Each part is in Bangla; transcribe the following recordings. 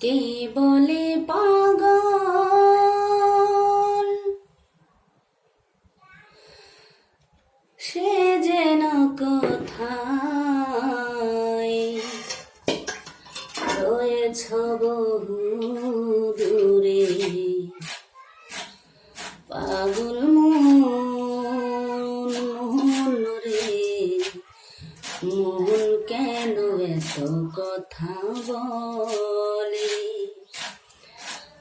কে বলে পাগল, সে যেন কোথায় রয়েছ বহু দূরে। পাগল মন রে, মন কেন এত কথা বলে?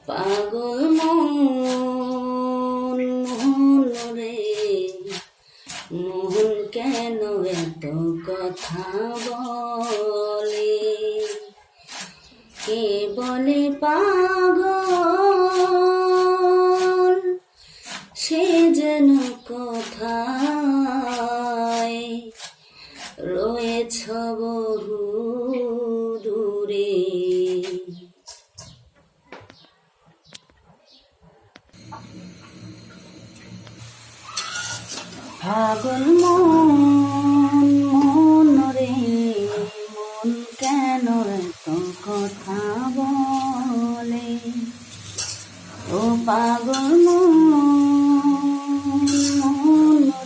পাগল মন রে, মন কেন এত কথা বলে? কে বলে পাগল, সে যেন কোথায় রয়েছ বহু দূরে। পাগল মন রে, মন কেন এত কথা বলে? ও পাগল মন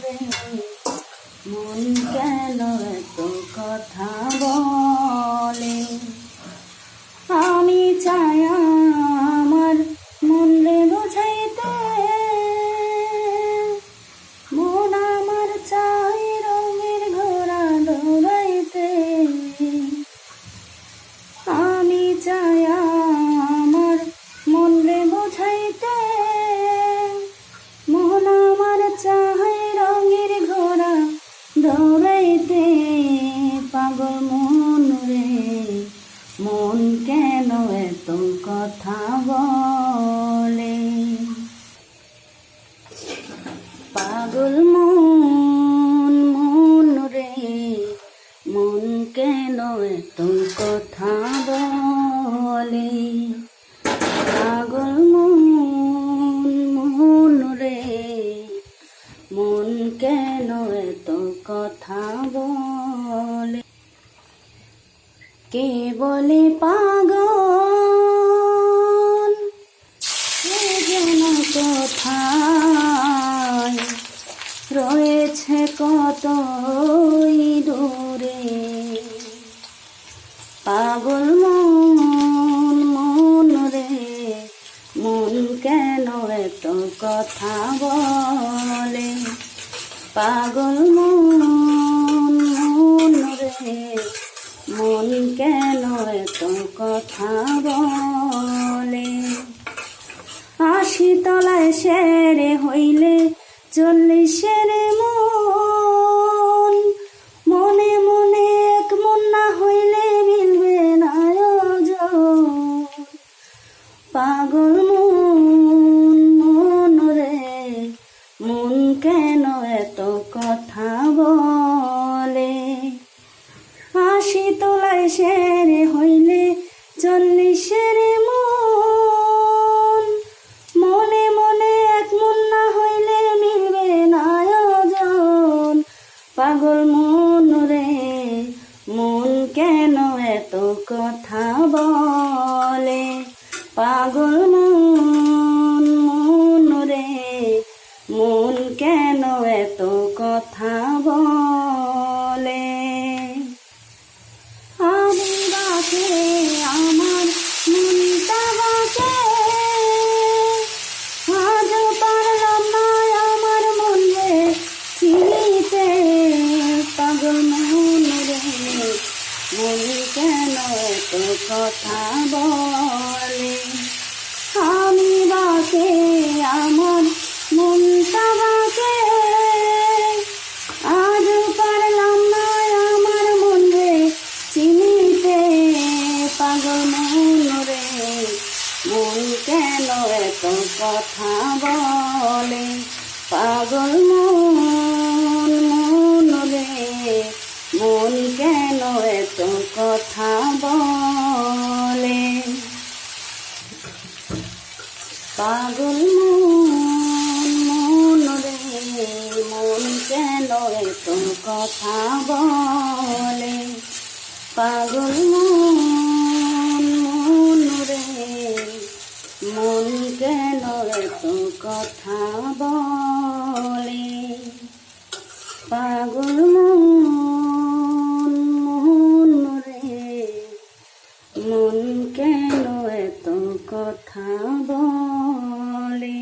রে, মন কেন এত কথা বলে? আমি চাই আমার মন রে বোঝাইতে, মন আমার চাই রঙের ঘোড়া দৌড়াইতে। আমি চাই আমার মন রে বোঝাইতে, মন আমার চাই রঙের ঘোড়া দৌড়াইতে। পাগল মন রে, মন কেন এত কথা বলে? পাগল মন রে, মন কেন এত কথা বলে? পাগল মন রে, মন কেন এত কথা বলে? কে বলে পাগল, সে যেন কোথায় রয়েছে কতই দূরে। পাগল মন রে, মন কেন এত কথা বলে? পাগল মন রে, মন কেন এত কথা বলে? ৮০ তলায় সেরে হইলে ৪০-এর মন, মনে মনে এক মন না হইলে মিলবে না আয়োজন। পাগল মন রে, মন কেন এত কথা বলে? ৮০ তলায় সেরে হইলে ৪০-এর মন, মনে মনে এক মন না হইলে মিলবে না আয়োজন। পাগল মন রে, মন কেন এত কথা বলে? পাগল মন রে, মন কেন এত কথা বলে? আমি বাকে আমার মনটা বাকে, আজও পারলাম না আমার মনে চিনিতে। পাগল মন রে, মন কেন এত কথা বলে? আমি বাকে আমার মনটা বাকে, আজও পারলাম না আমার মনে চিনিতে। পাগল মন রে, মন কেন এত কথা বলে? পাগল মন রে, মন কেন এত কথা বলে? পাগল মন রে, মন কেন এত কথা বলে? পাগল মন রে, কথা বলে। পাগল মন মন রে, মন কেন এত কথা বলে।